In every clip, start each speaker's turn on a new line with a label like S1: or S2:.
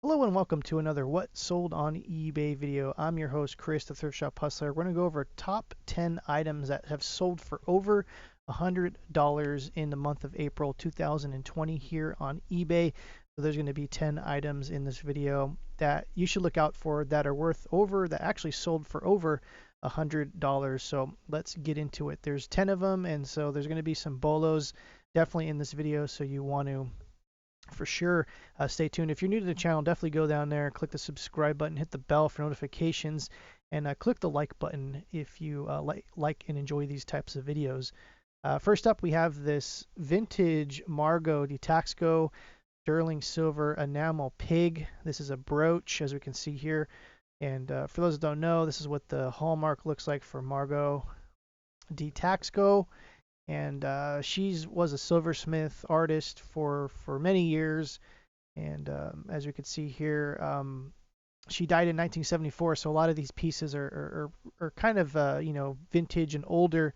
S1: Hello and welcome to another What Sold on eBay video. I'm your host, Chris, the Thrift Shop Hustler. We're going to go over top 10 items that have sold for over $100 in the month of April 2020 here on eBay. So there's going to be 10 items in this video that you should look out for that are that actually sold for over $100. So let's get into it. There's 10 of them, and so there's going to be some bolos definitely in this video, so you want to for sure stay tuned. If you're new to the channel, definitely go down there, click the subscribe button, hit the bell for notifications, and click the like button if you like and enjoy these types of videos. First up, we have this vintage Margot di Taxco sterling silver enamel pig. This is a brooch, as we can see here. And for those that don't know, this is what the hallmark looks like for Margot di Taxco. And she was a silversmith artist for many years. And as we can see here, she died in 1974. So a lot of these pieces are kind of vintage and older.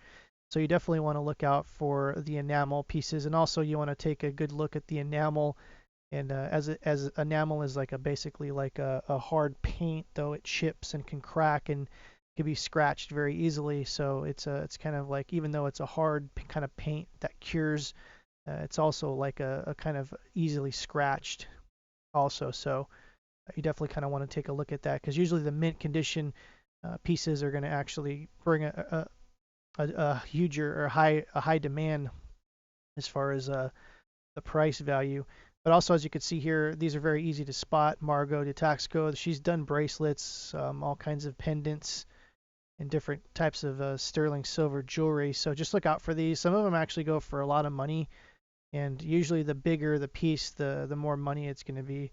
S1: So you definitely want to look out for the enamel pieces, and also you want to take a good look at the enamel. And as enamel is like basically like a hard paint, though it chips and can crack and can be scratched very easily. So it's kind of like, even though it's a hard kind of paint that cures, it's also like a kind of easily scratched also. So you definitely kind of want to take a look at that, because usually the mint condition pieces are going to actually bring a huge or a high demand as far as the price value. But also, as you can see here, these are very easy to spot. Margot di Taxco, she's done bracelets, all kinds of pendants, and different types of sterling silver jewelry. So just look out for these. Some of them actually go for a lot of money, and usually the bigger the piece, the more money it's going to be.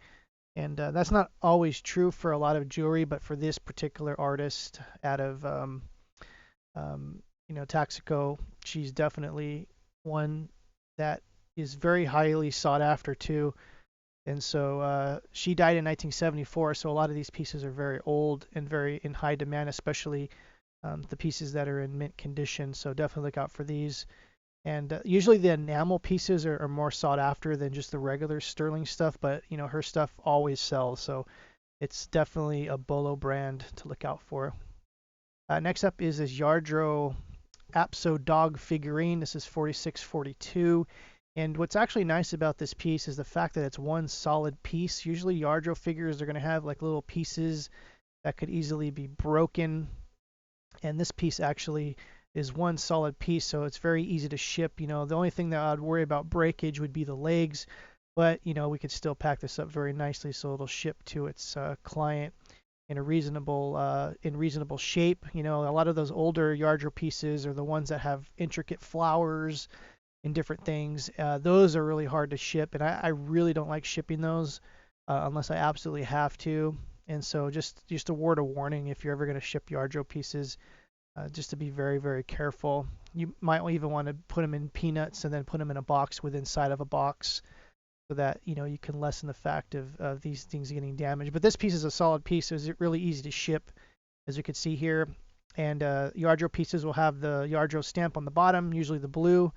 S1: And that's not always true for a lot of jewelry, but for this particular artist out of Taxco, she's definitely one that is very highly sought after too. And so she died in 1974, so a lot of these pieces are very old and very in high demand, especially the pieces that are in mint condition. So definitely look out for these. And usually the enamel pieces are more sought after than just the regular sterling stuff, but her stuff always sells, so it's definitely a bolo brand to look out for. Next up is this Yardro Apso dog figurine. This is 4642. And what's actually nice about this piece is the fact that it's one solid piece. Usually Yardro figures are going to have like little pieces that could easily be broken. And this piece actually is one solid piece, so it's very easy to ship. The only thing that I'd worry about breakage would be the legs, but we could still pack this up very nicely so it'll ship to its client in a reasonable shape. A lot of those older Yardro pieces are the ones that have intricate flowers and different things. Those are really hard to ship, and I really don't like shipping those unless I absolutely have to. And so just a word of warning, if you're ever going to ship Yardro pieces, just to be very, very careful. You might even want to put them in peanuts and then put them in a box inside of a box, so that you can lessen the fact of these things getting damaged. But this piece is a solid piece, so it's really easy to ship, as you can see here. And Yardro pieces will have the Yardro stamp on the bottom, usually the blue,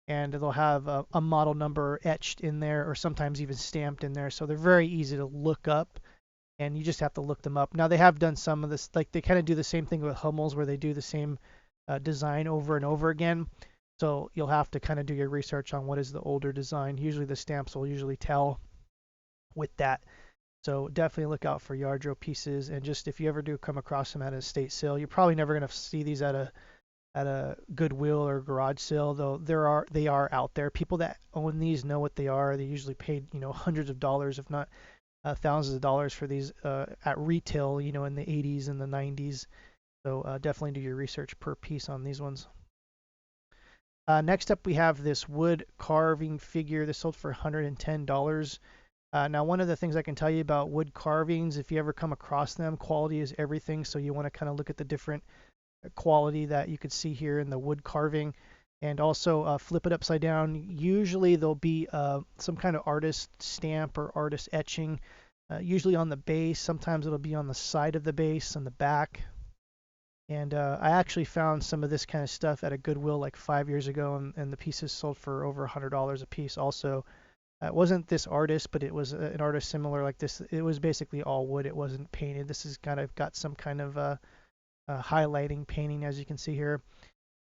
S1: and they'll have a model number etched in there, or sometimes even stamped in there. So they're very easy to look up, and you just have to look them up. Now they have done some of this, like they kind of do the same thing with Hummels, where they do the same design over and over again. So you'll have to kind of do your research on what is the older design. Usually the stamps will usually tell with that. So definitely look out for Yardro pieces. And just if you ever do come across them at an estate sale, you're probably never going to see these at a Goodwill or garage sale, though they are out there. People that own these know what they are. They usually paid hundreds of dollars, if not thousands of dollars for these at retail, in the 80s and the 90s. So definitely do your research per piece on these ones. Next up, we have this wood carving figure. This sold for $110. Now, one of the things I can tell you about wood carvings, if you ever come across them, quality is everything. So you want to kind of look at the different quality that you could see here in the wood carving, and also flip it upside down. Usually there'll be some kind of artist stamp or artist etching, usually on the base. Sometimes it'll be on the side of the base, on the back. And I actually found some of this kind of stuff at a Goodwill like 5 years ago, and the pieces sold for over $100 a piece also. It wasn't this artist, but it was an artist similar like this. It was basically all wood. It wasn't painted. This has kind of got some kind of highlighting painting, as you can see here.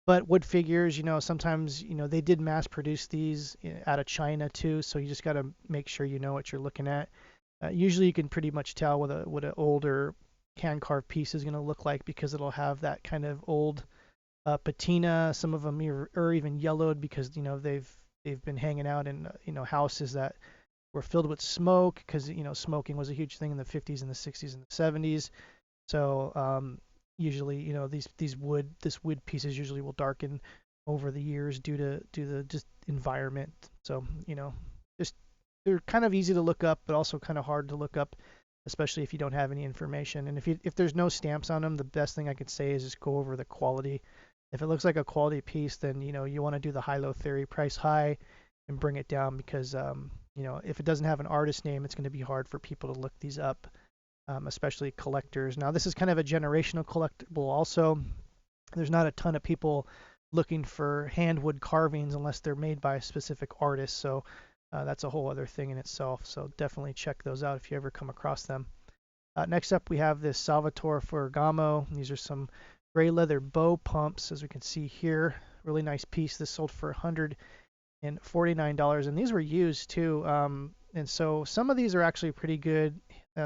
S1: But wood figures, sometimes, they did mass produce these out of China too, so you just got to make sure you know what you're looking at. Usually you can pretty much tell what an older hand carved piece is going to look like because it'll have that kind of old patina. Some of them are even yellowed because they've been hanging out in houses that were filled with smoke because smoking was a huge thing in the 50s and the 60s and the 70s. So usually these wood pieces usually will darken over the years due to the just environment. So just they're kind of easy to look up, but also kind of hard to look up, especially if you don't have any information. And if there's no stamps on them, the best thing I could say is just go over the quality. If it looks like a quality piece, then you want to do the high-low theory, price high, and bring it down because if it doesn't have an artist name, it's going to be hard for people to look these up, especially collectors. Now this is kind of a generational collectible also. There's not a ton of people looking for hand wood carvings unless they're made by a specific artist. So that's a whole other thing in itself. So definitely check those out if you ever come across them. Next up, we have this Salvatore Ferragamo. These are some gray leather bow pumps, as we can see here. Really nice piece. This sold for $149, and these were used too. And so some of these are actually pretty good.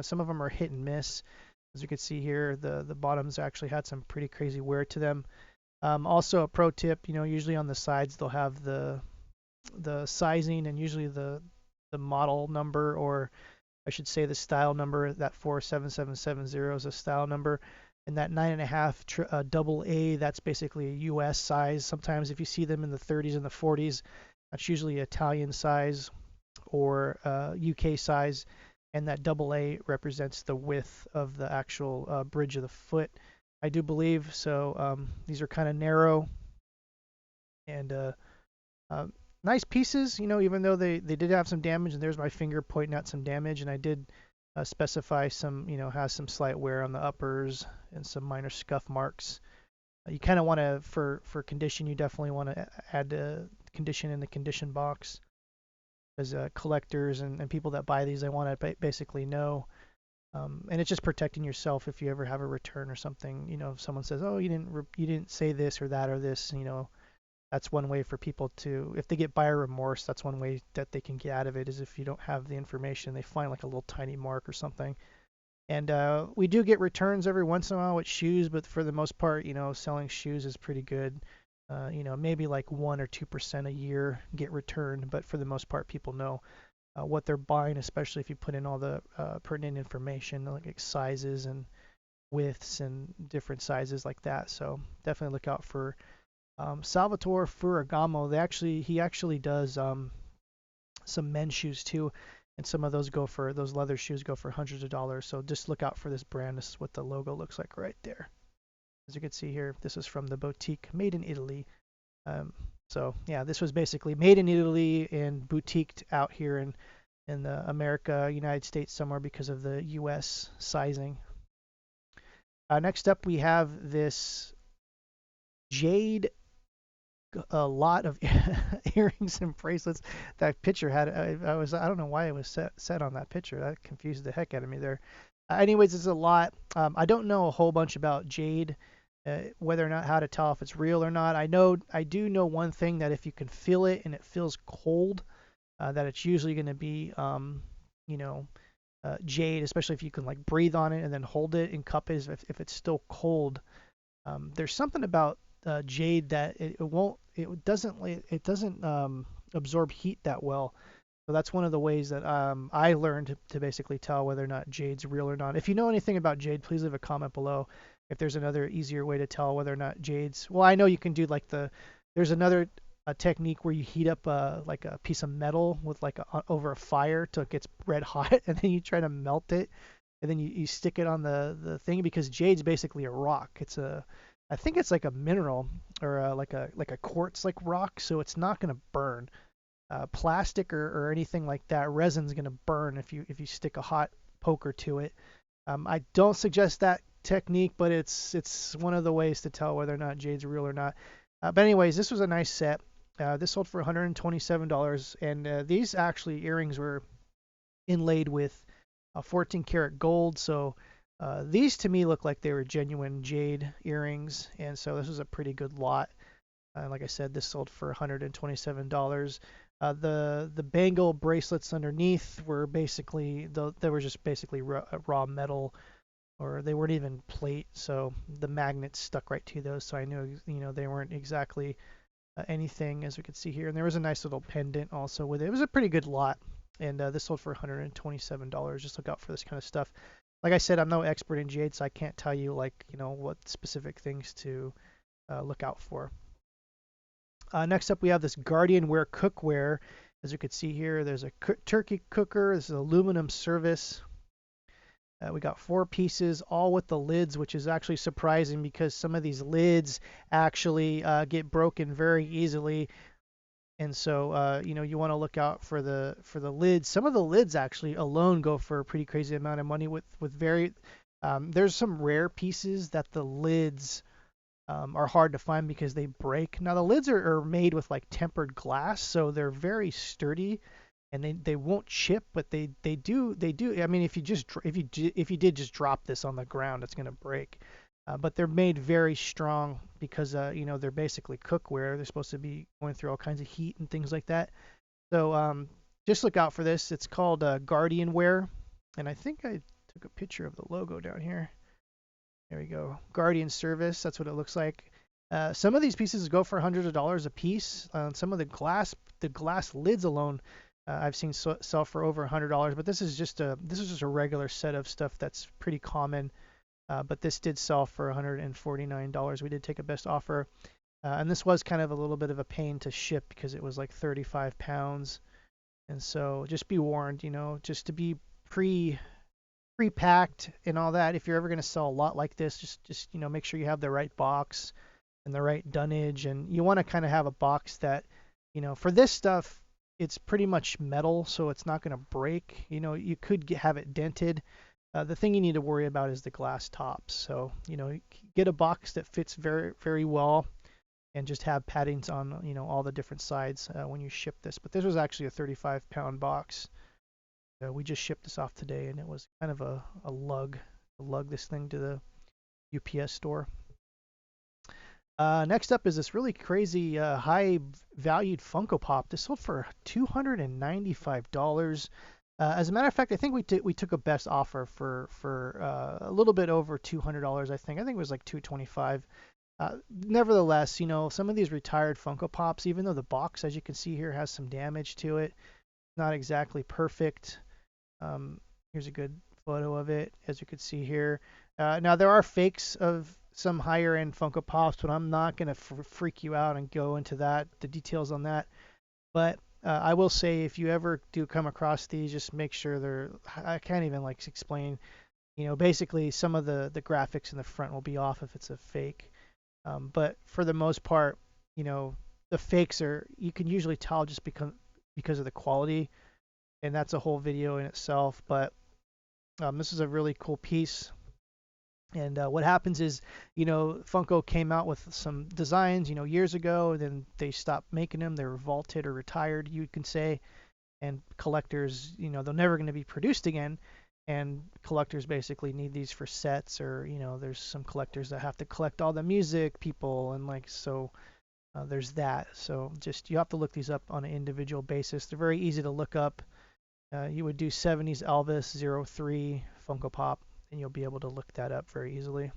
S1: Some of them are hit and miss. As you can see here, the bottoms actually had some pretty crazy wear to them. Also a pro tip, usually on the sides they'll have the sizing and usually the model number, or I should say the style number. That 47770 is a style number, and that 9.5 double A, that's basically a US size. Sometimes if you see them in the 30s and the 40s, that's usually Italian size or UK size, and that double A represents the width of the actual bridge of the foot, I do believe. So these are kind of narrow and nice pieces, even though they did have some damage, and there's my finger pointing at some damage, and I did specify some, has some slight wear on the uppers and some minor scuff marks. You kind of want to, for condition, you definitely want to add condition in the condition box, as collectors and people that buy these, they want to basically know. And it's just protecting yourself if you ever have a return or something. If someone says, "Oh, you didn't say this or that or this," that's one way for people to, if they get buyer remorse, that's one way that they can get out of it, is if you don't have the information, they find like a little tiny mark or something. And we do get returns every once in a while with shoes, but for the most part, selling shoes is pretty good. Maybe like 1 or 2% a year get returned, but for the most part, people know what they're buying, especially if you put in all the pertinent information like sizes and widths and different sizes like that. So definitely look out for Salvatore Ferragamo. He actually does some men's shoes too, and some of those leather shoes go for hundreds of dollars. So just look out for this brand. This is what the logo looks like right there. As you can see here, this is from the boutique, made in Italy. So yeah, this was basically made in Italy and boutiqued out here in America, United States somewhere because of the U.S. sizing. Next up, we have this Jade, a lot of earrings and bracelets. That picture had, I don't know why it was set on that picture. That confused the heck out of me there. Anyways, it's a lot. I don't know a whole bunch about Jade, whether or not how to tell if it's real or not. I do know one thing, that if you can feel it and it feels cold, that it's usually going to be jade, especially if you can like breathe on it and then hold it and cup it if it's still cold. There's something about jade that it doesn't absorb heat that well. So that's one of the ways that I learned to basically tell whether or not jade's real or not. If you know anything about jade, please leave a comment below. If there's another easier way to tell whether or not jade's, well, I know you can do like there's another technique where you heat up like a piece of metal with over a fire till it gets red hot, and then you try to melt it, and then you stick it on the thing, because jade's basically a rock. I think it's like a mineral, or like a quartz like rock, so it's not gonna burn. Plastic or anything like that, resin's gonna burn if you stick a hot poker to it. I don't suggest that technique, but it's one of the ways to tell whether or not jade's real or not. But anyways, this was a nice set. This sold for $127, and these actually earrings were inlaid with 14 karat gold. So these to me look like they were genuine jade earrings, and so this was a pretty good lot. Like I said, this sold for $127. The bangle bracelets underneath were basically they were just basically raw metal, or they weren't even plate, so the magnets stuck right to those. So I knew they weren't exactly anything, as we could see here. And there was a nice little pendant also with it. It was a pretty good lot, and this sold for $127. Just look out for this kind of stuff. Like I said, I'm no expert in jade, so I can't tell you what specific things to look out for. Next up, we have this Guardianware cookware. As you can see here, there's a turkey cooker. This is aluminum service. We got 4 pieces, all with the lids, which is actually surprising because some of these lids actually get broken very easily. And so, you want to look out for the lids. Some of the lids actually alone go for a pretty crazy amount of money. There's some rare pieces that the lids are hard to find because they break. Now the lids are made with like tempered glass, so they're very sturdy, and they won't chip, but they do. I mean, if you did just drop this on the ground, it's gonna break. But they're made very strong because they're basically cookware. They're supposed to be going through all kinds of heat and things like that. So just look out for this. It's called Guardianware, and I think I took a picture of the logo down here. There we go. Guardian Service. That's what it looks like. Some of these pieces go for hundreds of dollars a piece. Some of the glass lids alone, I've seen sell for over $100. But this is just a regular set of stuff that's pretty common. But this did sell for $149. We did take a best offer, and this was kind of a little bit of a pain to ship because it was like 35 pounds. And so just be warned, just to be pre-packed and all that. If you're ever going to sell a lot like this, just make sure you have the right box and the right dunnage, and you want to kind of have a box that, for this stuff, it's pretty much metal, so it's not going to break. You could have it dented. The thing you need to worry about is the glass tops. So, get a box that fits very, very well, and just have paddings on, all the different sides when you ship this. But this was actually a 35-pound box. We just shipped this off today, and it was kind of a lug to lug this thing to the UPS store. Next up is this really crazy high-valued Funko Pop. This sold for $295. As a matter of fact, I think we took a best offer for a little bit over $200. I think it was like $225. Nevertheless, some of these retired Funko Pops, even though the box, as you can see here, has some damage to it, not exactly perfect. Here's a good photo of it, as you can see here. Now there are fakes of some higher end Funko Pops, but I'm not going to freak you out and go into the details on that. But I will say, if you ever do come across these, just make sure I can't even explain, basically some of the graphics in the front will be off if it's a fake. But for the most part, the fakes you can usually tell just because of the quality, and that's a whole video in itself. But this is a really cool piece. And what happens is, Funko came out with some designs, years ago. Then they stopped making them. They were vaulted or retired, you can say. And collectors, they're never going to be produced again. And collectors basically need these for sets, or there's some collectors that have to collect all the music people, and so there's that. So you have to look these up on an individual basis. They're very easy to look up. You would do 70s Elvis 03 Funko Pop, and you'll be able to look that up very easily.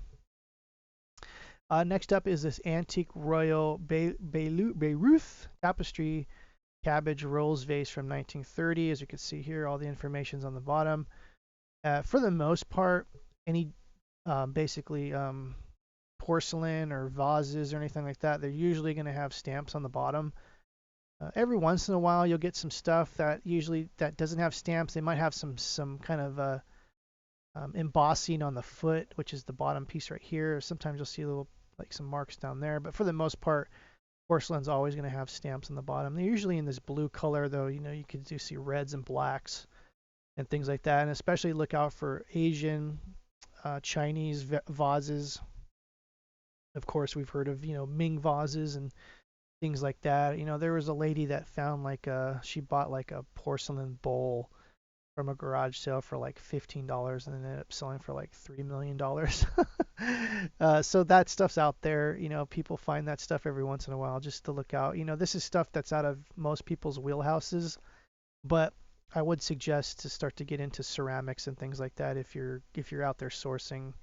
S1: Next up is this antique Royal Bayreuth tapestry cabbage rose vase from 1930. As you can see here, all the information's on the bottom. For the most part, any basically porcelain or vases or anything like that, they're usually going to have stamps on the bottom. Every once in a while, you'll get some stuff that doesn't have stamps. They might have some kind of embossing on the foot, which is the bottom piece right here. Sometimes you'll see some marks down there, but for the most part, porcelain's always going to have stamps on the bottom. They're usually in this blue color, though. You can see reds and blacks and things like that. And especially look out for Asian, Chinese vases. Of course, we've heard of Ming vases and things like that. There was a lady that found she bought like a porcelain bowl from a garage sale for like $15 and then ended up selling for like $3 million. So that stuff's out there. People find that stuff every once in a while just to look out. This is stuff that's out of most people's wheelhouses, but I would suggest to start to get into ceramics and things like that if you're out there sourcing.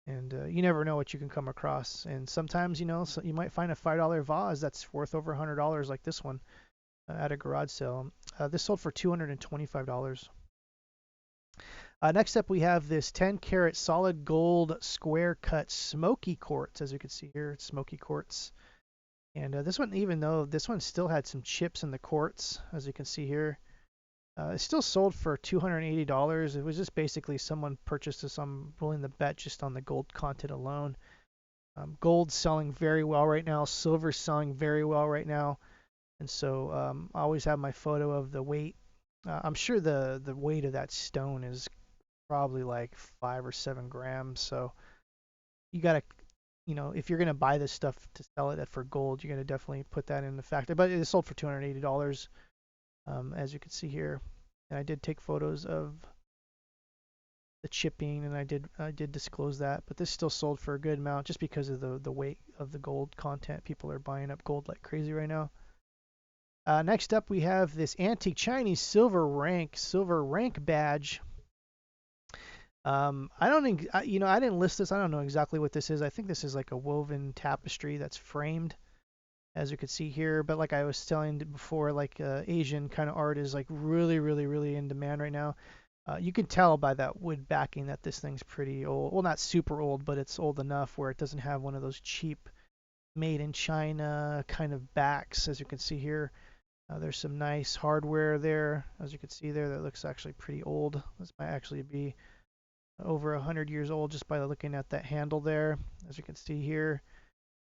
S1: And you never know what you can come across. And sometimes, so you might find a $5 vase that's worth over $100, like this one at a garage sale. This sold for $225. Next up, we have this 10-karat solid gold square cut Smoky quartz. As you can see here, it's Smoky quartz. And this one, even though this one still had some chips in the quartz, as you can see here, it still sold for $280. It was just basically someone purchased this. I'm willing to bet just on the gold content alone. Gold's selling very well right now. Silver's selling very well right now. And so I always have my photo of the weight. I'm sure the weight of that stone is probably like 5 or 7 grams. So you got to, if you're going to buy this stuff to sell it for gold, you're going to definitely put that in the factor. But it sold for $280. As you can see here. And I did take photos of the chipping, and I did disclose that. But this still sold for a good amount just because of the weight of the gold content. People are buying up gold like crazy right now. Next up, we have this antique Chinese silver rank badge. I don't think I didn't list this. I don't know exactly what this is. I think this is like a woven tapestry that's framed, as you can see here. But like I was telling before, like Asian kind of art is like really, really, really in demand right now. You can tell by that wood backing that this thing's pretty old. Well, not super old, but it's old enough where it doesn't have one of those cheap made in China kind of backs, as you can see here. There's some nice hardware there, as you can see there. That looks actually pretty old. This might actually be over 100 years old just by looking at that handle there, as you can see here.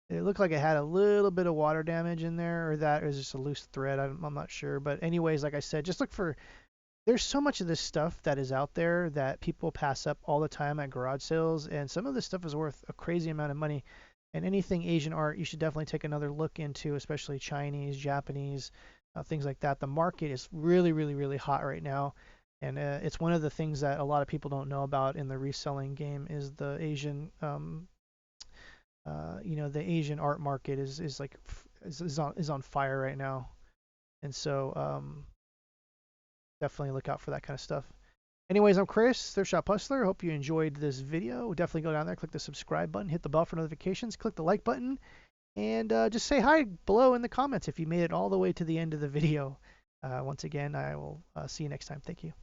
S1: It looked like it had a little bit of water damage in there, or that is just a loose thread. I'm not sure. But anyways, like I said, just look for, there's so much of this stuff that is out there that people pass up all the time at garage sales, and some of this stuff is worth a crazy amount of money. And anything Asian art, you should definitely take another look into, especially Chinese, Japanese, things like that. The market is really, really, really hot right now. And it's one of the things that a lot of people don't know about in the reselling game is the Asian the Asian art market is on fire right now, and so definitely look out for that kind of stuff. Anyways, I'm Chris, Thrift Shop Hustler. Hope you enjoyed this video. Definitely go down there, click the subscribe button, hit the bell for notifications, click the like button, and just say hi below in the comments if you made it all the way to the end of the video. Once again, I will see you next time. Thank you.